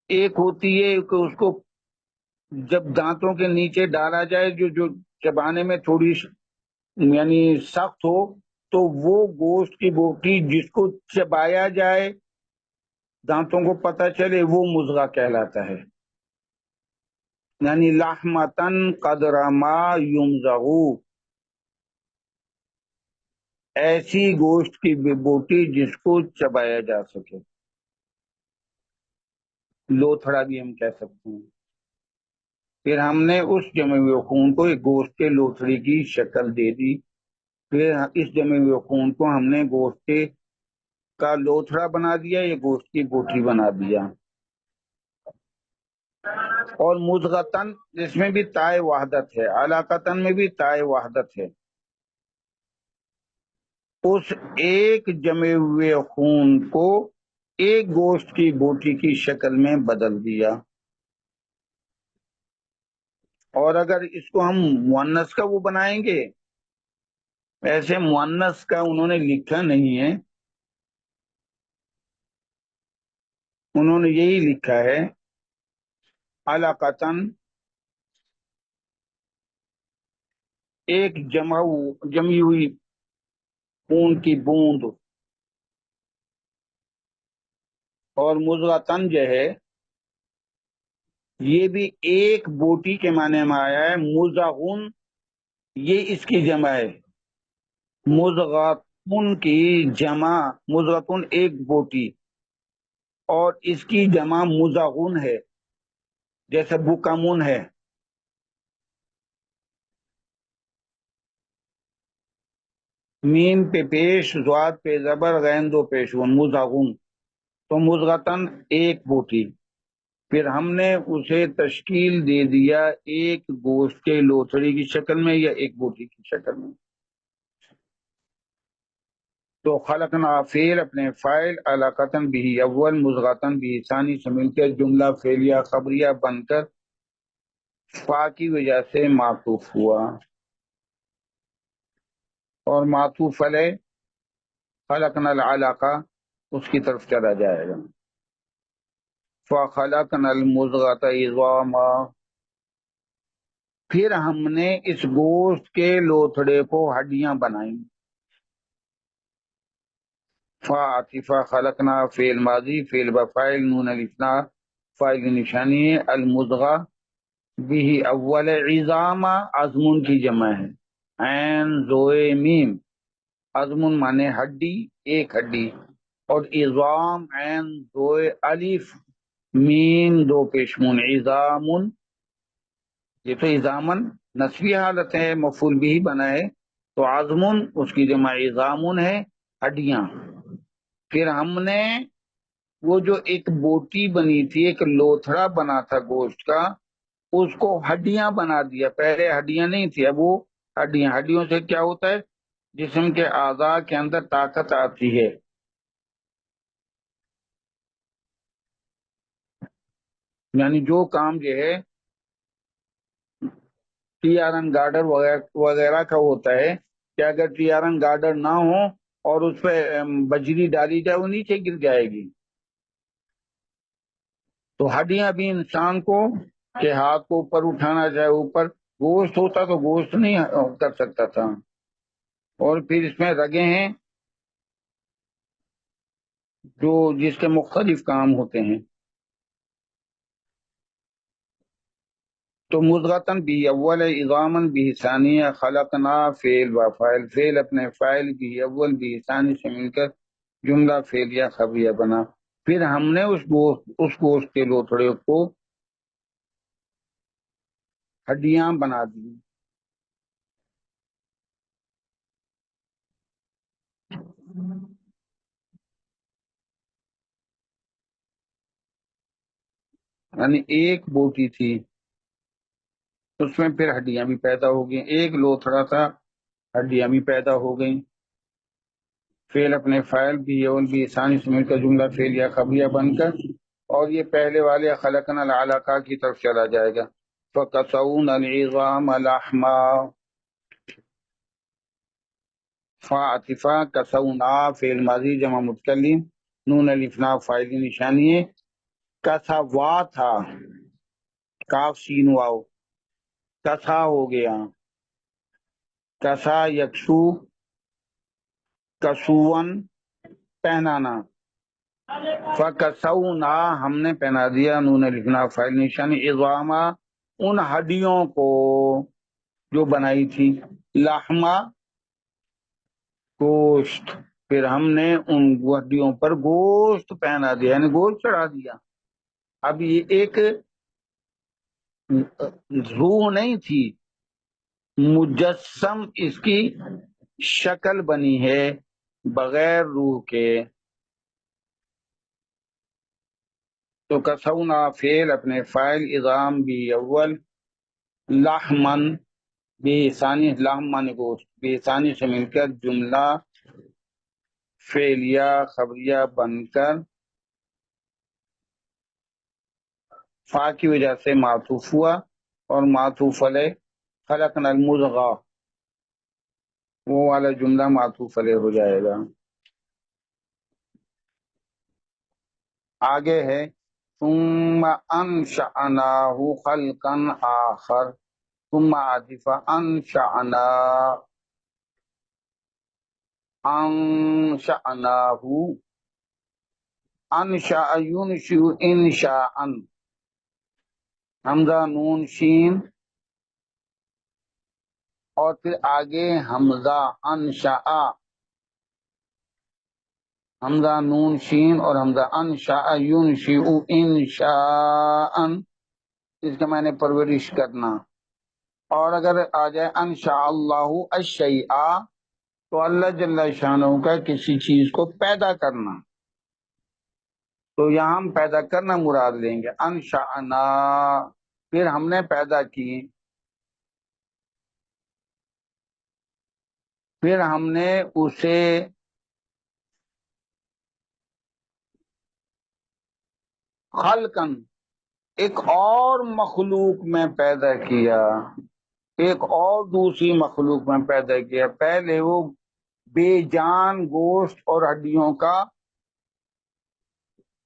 ایک ہوتی ہے کہ اس کو جب دانتوں کے نیچے ڈالا جائے، جو چبانے میں تھوڑی یعنی سخت ہو، تو وہ گوشت کی بوٹی جس کو چبایا جائے دانتوں کو پتہ چلے وہ مضغہ کہلاتا ہے. یعنی لحمتن قدر ما یمزغو، ایسی گوشت کی بوٹی جس کو چبایا جا سکے. لوتھڑا بھی ہم کہہ سکتے ہیں. پھر ہم نے اس جمع ہوئے خون کو ایک گوشت کے لوتھڑی کی شکل دے دی. پھر اس جمع ہوئے خون کو ہم نے گوشت کا لوتھڑا بنا دیا، یہ گوشت کی بوٹی بنا دیا. اور مضغتن جس میں بھی تائے وحدت ہے، علاقتن میں بھی تائے وحدت ہے. اس ایک جمے ہوئے خون کو ایک گوشت کی بوٹی کی شکل میں بدل دیا. اور اگر اس کو ہم مؤنث کا وہ بنائیں گے، ایسے مؤنث کا انہوں نے لکھا نہیں ہے، انہوں نے یہی لکھا ہے علاقتن، ایک جمی ہوئی خون کی بوند. اور مضغتن جو ہے یہ بھی ایک بوٹی کے معنی میں آیا ہے. مضغن یہ اس کی جمع ہے. مضغتن کی جمع، مضغتن ایک بوٹی، اور اس کی جمع مضغن ہے، جیسے بکمن ہے. میم پہ پیش، ضاد پہ زبر، غین دو پیش ون، مضغن. تو مضغتن ایک بوٹی. پھر ہم نے اسے تشکیل دے دیا ایک گوشت کے لوتھڑی کی شکل میں یا ایک بوٹی کی شکل میں. تو خلقنا فعل اپنے فاعل، علاقتن بھی اول، مضغتن بھی ثانی سے مل کر جملہ فعلیہ خبریہ بن کر فا کی وجہ سے معطوف ہوا. اور معطوف علیہ خلقنا العلاقہ اس کی طرف چلا جائے گا. فخلقنا المضغۃ عظاما، پھر ہم نے اس گوشت کے لوتھڑے کو ہڈیاں بنائیں. فعطفہ خلقنا فعل ماضی، فعل بفاعل، نون الاسنا فاعل کی نشانی ہے. المضغہ بھی اول، عظاما عظم کی جمع ہے. عین زوئے میم، عظم مانے ہڈی، ایک ہڈی. اور عظام عین زوئے الف میم دو پیشمون، عظام. یہ تو عظامن نسبی حالت ہے، مفعول بھی بنا ہے. تو عظمن اس کی جمع عظامن ہے، ہڈیاں. پھر ہم نے وہ جو ایک بوٹی بنی تھی، ایک لوتھڑا بنا تھا گوشت کا، اس کو ہڈیاں بنا دیا. پہلے ہڈیاں نہیں تھی، اب وہ ہڈیاں. ہڈیوں سے کیا ہوتا ہے؟ جسم کے اعضاء کے اندر طاقت آتی ہے. یعنی جو کام جو ہے ٹی آر این گارڈر وغیرہ کا ہوتا ہے کہ اگر ٹی آر این گارڈر نہ ہو اور اس پہ بجری ڈالی جائے وہ نیچے گر جائے گی. تو ہڈیاں بھی انسان کو کہ ہاتھ کو اوپر اٹھانا چاہے اوپر، گوشت ہوتا تو گوشت نہیں کر سکتا تھا. اور پھر اس میں رگیں ہیں جو جس کے مختلف کام ہوتے ہیں. تو مضغتن بھی اول، عظامن بھی ثانیہ، خلقنا فعل و فاعل، فعل اپنے فاعل بھی اول بھی ثانی سے مل کر جملہ فعلیہ خبریہ بنا. پھر ہم نے اس گوشت کے لوتھڑے کو ہڈیاں بنا دی. یعنی ایک بوٹی تھی، اس میں پھر ہڈیاں بھی پیدا ہو گئیں. ایک لوتھڑا تھا، ہڈیاں بھی پیدا ہو گئیں. فعل اپنے فاعل بھی اول بھی ثانی سے مل کر جملہ فعلیہ خبریہ بن کر، اور یہ پہلے والے خلقنا العلاقہ کی طرف چلا جائے گا. فَكَسَوْنَ الْعِظَامَ لَحْمًا، فَعَطِفَا کسونا فعل ماضی جمع متکلم، نون الفنا فاعل کی نشانی ہے. کسوا تھا، کاف سین واو، کسا ہو گیا. کسا یکسو کسون پہنانا، فکسونا ہم نے پہنا دیا، نون لکھنا فاعل نشانی، عظاما ان ہڈیوں کو جو بنائی تھی، لحما گوشت، پھر ہم نے ان ہڈیوں پر گوشت پہنا دیا، یعنی گوشت چڑھا دیا۔ اب یہ ایک روح نہیں تھی، مجسم اس کی شکل بنی ہے بغیر روح کے۔ تو کسونا فعل اپنے فاعل، اضام بھی اول، لحمن بھی ثانی، لحمن گوشت بھی ثانی سے مل کر جملہ فعلیہ خبریہ بن کر فا کی وجہ سے معطوف ہوا، اور معطوف علیہ خلقنا المضغہ، وہ والا جملہ معطوف علیہ ہو جائے گا۔ آگے ہے ثم انشأناہ خلقا آخر، ثم عاطفہ انشأناہ، انشاء ینشئ انشاء، حمزہ نون شین اور پھر آگے حمزہ انشاء، حمزہ نون شین اور حمزہ انشاء ینشئ انشاء، اس کے معنی پرورش کرنا۔ اور اگر آ جائے انشاء اللہ الشیء تو اللہ جل شانہ کا کسی چیز کو پیدا کرنا، تو یہاں ہم پیدا کرنا مراد لیں گے، انشأنا پھر ہم نے پیدا کی، پھر ہم نے اسے خلقن ایک اور مخلوق میں پیدا کیا، ایک اور دوسری مخلوق میں پیدا کیا۔ پہلے وہ بے جان گوشت اور ہڈیوں کا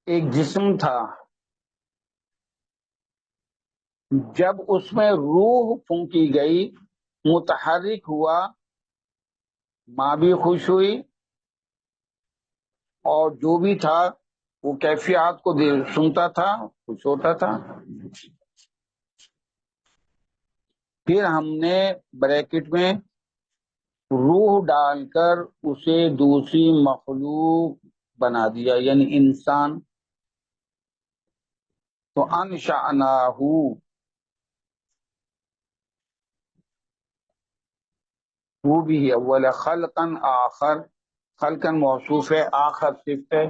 ایک جسم تھا، جب اس میں روح پھونکی گئی، متحرک ہوا، ماں بھی خوش ہوئی، اور جو بھی تھا وہ کیفیات کو سنتا تھا، خوش ہوتا تھا۔ پھر ہم نے بریکٹ میں روح ڈال کر اسے دوسری مخلوق بنا دیا، یعنی انسان۔ تو انشأناہ وہ بھی ہے اول، خلقا آخر، خلقا موصوف ہے، آخر صفت ہے،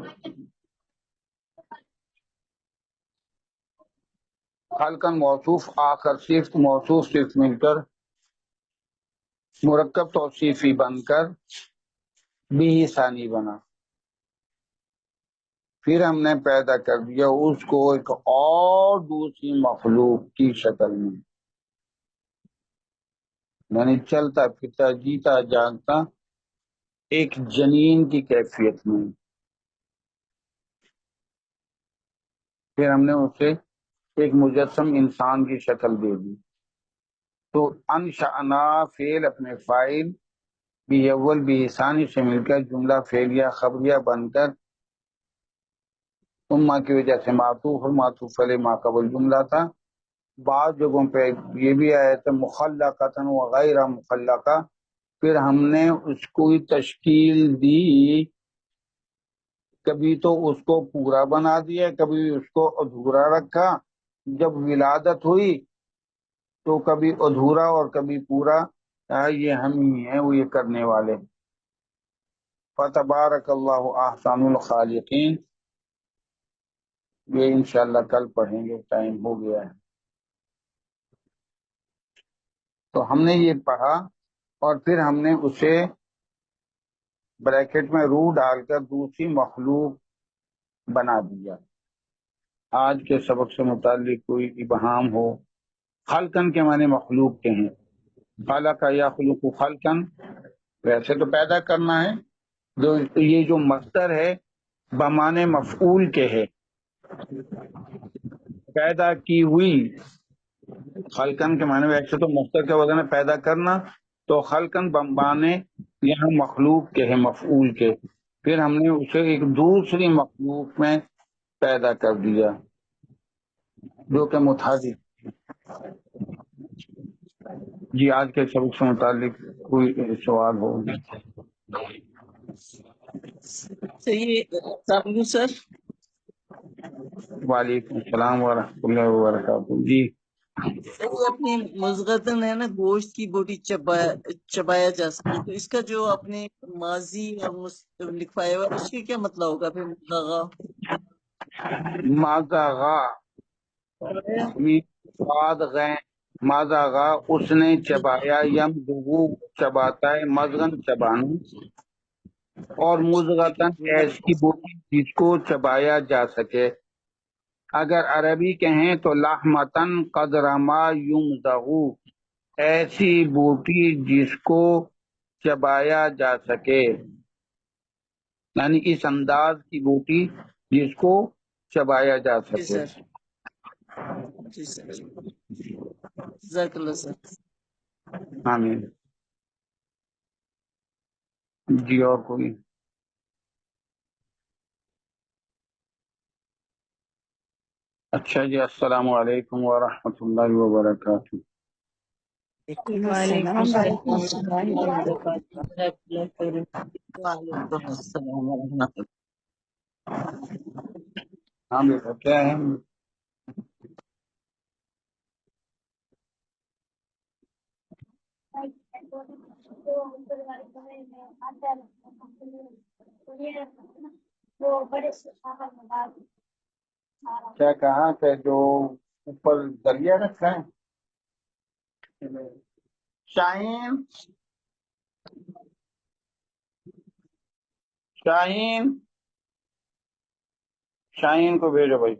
خلقا موصوف آخر صفت، موصوف صفت مل کر مرکب توصیفی بن کر بھی ثانی بنا۔ پھر ہم نے پیدا کر دیا اس کو ایک اور دوسری مخلوق کی شکل میں، یعنی چلتا پھرتا جیتا جاگتا ایک جنین کی کیفیت میں۔ پھر ہم نے اسے ایک مجسم انسان کی شکل دے دی۔ تو انشأنا فعل اپنے فاعل بھی اول بھی ثانی سے مل کر جملہ فعلیہ خبریہ بن کر ثم کی وجہ سے معطوف، اور معطوف علیہ ما قبل جملہ تھا۔ بعض جگہوں پہ یہ بھی آیا تھا مخلقۃ وغیر مخلقہ، پھر ہم نے اس کو تشکیل دی، کبھی تو اس کو پورا بنا دیا، کبھی اس کو ادھورا رکھا۔ جب ولادت ہوئی تو کبھی ادھورا اور کبھی پورا، یہ ہم ہی ہیں وہ یہ کرنے والے۔ فتبارک اللہ احسن الخالقین، یہ انشاءاللہ کل پڑھیں گے، ٹائم ہو گیا ہے۔ تو ہم نے یہ پڑھا اور پھر ہم نے اسے بریکٹ میں روح ڈال کر دوسری مخلوق بنا دیا۔ آج کے سبق سے متعلق کوئی ابہام ہو؟ خلقن کے معنی مخلوق کے ہیں، خلق یخلق خلقن، ویسے تو پیدا کرنا ہے، جو یہ جو مصدر ہے بمعنی مفعول کے ہے، پیدا کی ہوئی۔ خلقن کے معنی ویسے تو مصدر کا وزن ہے پیدا کرنا، تو خلقن بمعنی یہاں مخلوق کے ہے، مفعول کے، پھر ہم نے اسے ایک دوسری مخلوق میں پیدا کر دیا جو کہ متحرک۔ جی آج کے سبق سے متعلق کوئی سوال ہو؟ صحیح السلام علیکم سر. وعلیکم السلام ورحمۃ اللہ وبرکاتہ۔ جی صحیح اپنے مضغتن ہے نا، گوشت کی بوٹی چبایا جا سکے، تو اس کا جو اپنے ماضی اور لکھوایا ہوا اس کے کیا مطلب ہوگا پھر مضغہ؟ ماذاغا بعد غین، ماذاغا اس نے چبایا، یم دغو چباتا ہے، مضغن چبانا، اور مضغتن ایسی بوٹی جس کو چبایا جا سکے۔ اگر عربی کہیں تو لحمتن قدر ما یمضغو، ایسی بوٹی جس کو چبایا جا سکے، یعنی اس انداز کی بوٹی جس کو چبایا جا جی سکے۔ سر، جی سر، جزاک اللہ سر. آمین۔ جی اور کوئی؟ اچھا جی، السلام علیکم ورحمۃ اللہ وبرکاتہ۔ وعلیکم وعلیکم السلام السلام ورحمۃ اللہ ورحمۃ وبرکاتہ۔ اللہ. وعلیکم السلام ورحمۃ اللہ. ہاں بیٹا کیا ہے؟ کیا کہا کہ جو اوپر دریا رکھا ہے؟ شاہین، شاہین، شاہین کو بھیجو بھائی۔